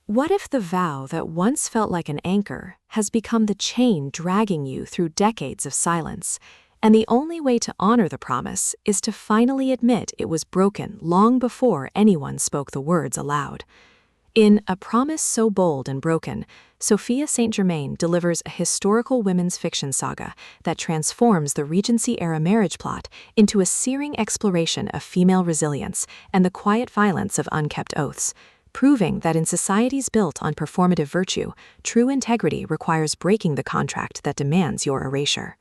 What if the vow that once felt like an anchor has become the chain dragging you through decades of silence, and the only way to honor the promise is to finally admit it was broken long before anyone spoke the words aloud? In A Promise So Bold and Broken, Sophia St. Germain delivers a historical women's fiction saga that transforms the Regency-era marriage plot into a searing exploration of female resilience and the quiet violence of unkept oaths, proving that in societies built on performative virtue, true integrity requires breaking the contract that demands your erasure.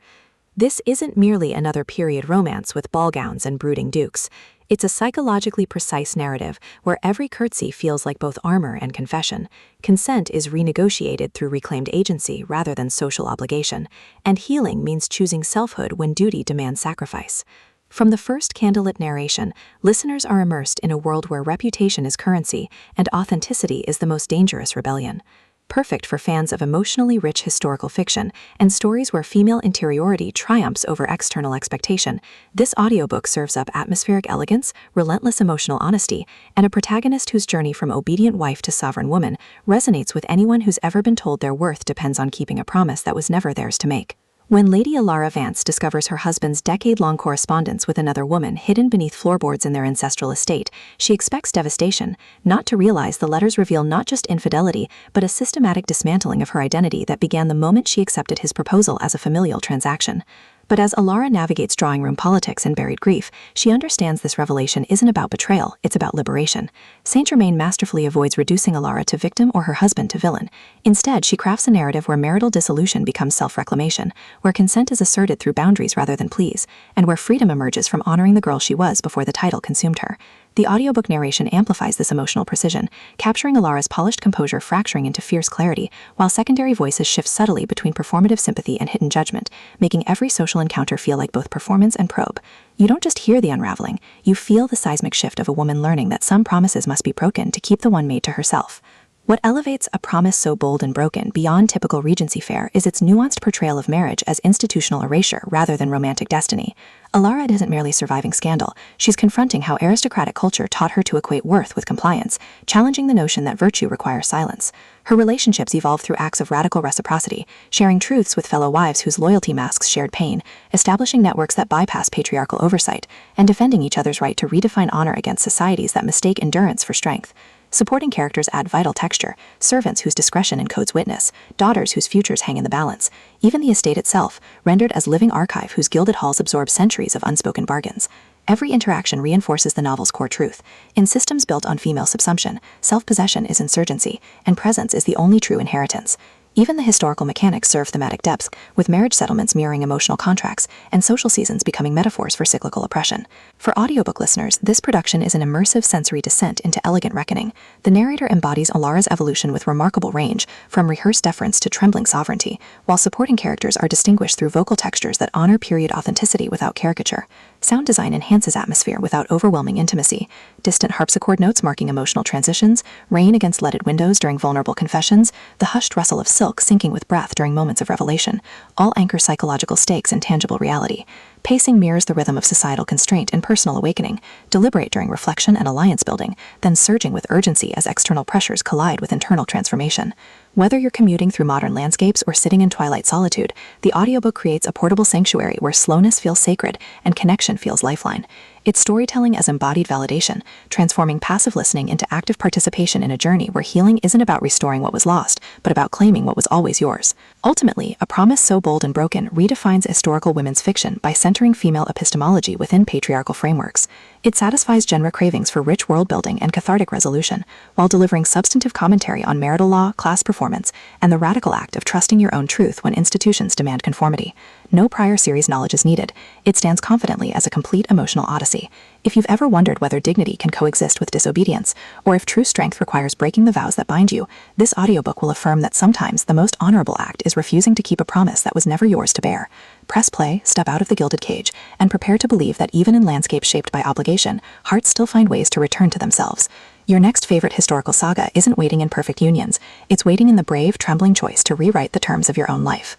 This isn't merely another period romance with ball gowns and brooding dukes. It's a psychologically precise narrative where every curtsy feels like both armor and confession. Consent is renegotiated through reclaimed agency rather than social obligation, and healing means choosing selfhood when duty demands sacrifice. From the first candlelit narration, listeners are immersed in a world where reputation is currency and authenticity is the most dangerous rebellion. Perfect for fans of emotionally rich historical fiction and stories where female interiority triumphs over external expectation, this audiobook serves up atmospheric elegance, relentless emotional honesty, and a protagonist whose journey from obedient wife to sovereign woman resonates with anyone who's ever been told their worth depends on keeping a promise that was never theirs to make. When Lady Alara Vance discovers her husband's decade-long correspondence with another woman hidden beneath floorboards in their ancestral estate, she expects devastation, not to realize the letters reveal not just infidelity, but a systematic dismantling of her identity that began the moment she accepted his proposal as a familial transaction. But as Alara navigates drawing room politics and buried grief, she understands this revelation isn't about betrayal, it's about liberation. Saint Germain masterfully avoids reducing Alara to victim or her husband to villain. Instead, she crafts a narrative where marital dissolution becomes self-reclamation, where consent is asserted through boundaries rather than pleas, and where freedom emerges from honoring the girl she was before the title consumed her. The audiobook narration amplifies this emotional precision, capturing Alara's polished composure fracturing into fierce clarity, while secondary voices shift subtly between performative sympathy and hidden judgment, making every social encounter feel like both performance and probe. You don't just hear the unraveling, you feel the seismic shift of a woman learning that some promises must be broken to keep the one made to herself. What elevates A Promise So Bold and Broken beyond typical Regency fare is its nuanced portrayal of marriage as institutional erasure rather than romantic destiny. Alara isn't merely surviving scandal, she's confronting how aristocratic culture taught her to equate worth with compliance, challenging the notion that virtue requires silence. Her relationships evolve through acts of radical reciprocity, sharing truths with fellow wives whose loyalty masks shared pain, establishing networks that bypass patriarchal oversight, and defending each other's right to redefine honor against societies that mistake endurance for strength. Supporting characters add vital texture, servants whose discretion encodes witness, daughters whose futures hang in the balance, even the estate itself, rendered as living archive whose gilded halls absorb centuries of unspoken bargains. Every interaction reinforces the novel's core truth. In systems built on female subsumption, self-possession is insurgency, and presence is the only true inheritance. Even the historical mechanics serve thematic depth, with marriage settlements mirroring emotional contracts and social seasons becoming metaphors for cyclical oppression. For audiobook listeners, this production is an immersive sensory descent into elegant reckoning. The narrator embodies Alara's evolution with remarkable range, from rehearsed deference to trembling sovereignty, while supporting characters are distinguished through vocal textures that honor period authenticity without caricature. Sound design enhances atmosphere without overwhelming intimacy. Distant harpsichord notes marking emotional transitions, rain against leaded windows during vulnerable confessions, the hushed rustle of silk sinking with breath during moments of revelation, all anchor psychological stakes in tangible reality. Pacing mirrors the rhythm of societal constraint and personal awakening, deliberate during reflection and alliance building, then surging with urgency as external pressures collide with internal transformation. Whether you're commuting through modern landscapes or sitting in twilight solitude, the audiobook creates a portable sanctuary where slowness feels sacred and connection feels lifeline. It's storytelling as embodied validation, transforming passive listening into active participation in a journey where healing isn't about restoring what was lost, but about claiming what was always yours. Ultimately, A Promise So Bold and Broken redefines historical women's fiction by centering female epistemology within patriarchal frameworks. It satisfies genre cravings for rich world-building and cathartic resolution, while delivering substantive commentary on marital law, class performance, and the radical act of trusting your own truth when institutions demand conformity. No prior series knowledge is needed. It stands confidently as a complete emotional odyssey. If you've ever wondered whether dignity can coexist with disobedience, or if true strength requires breaking the vows that bind you, this audiobook will affirm that sometimes the most honorable act is refusing to keep a promise that was never yours to bear. Press play, step out of the gilded cage, and prepare to believe that even in landscapes shaped by obligation, hearts still find ways to return to themselves. Your next favorite historical saga isn't waiting in perfect unions. It's waiting in the brave, trembling choice to rewrite the terms of your own life.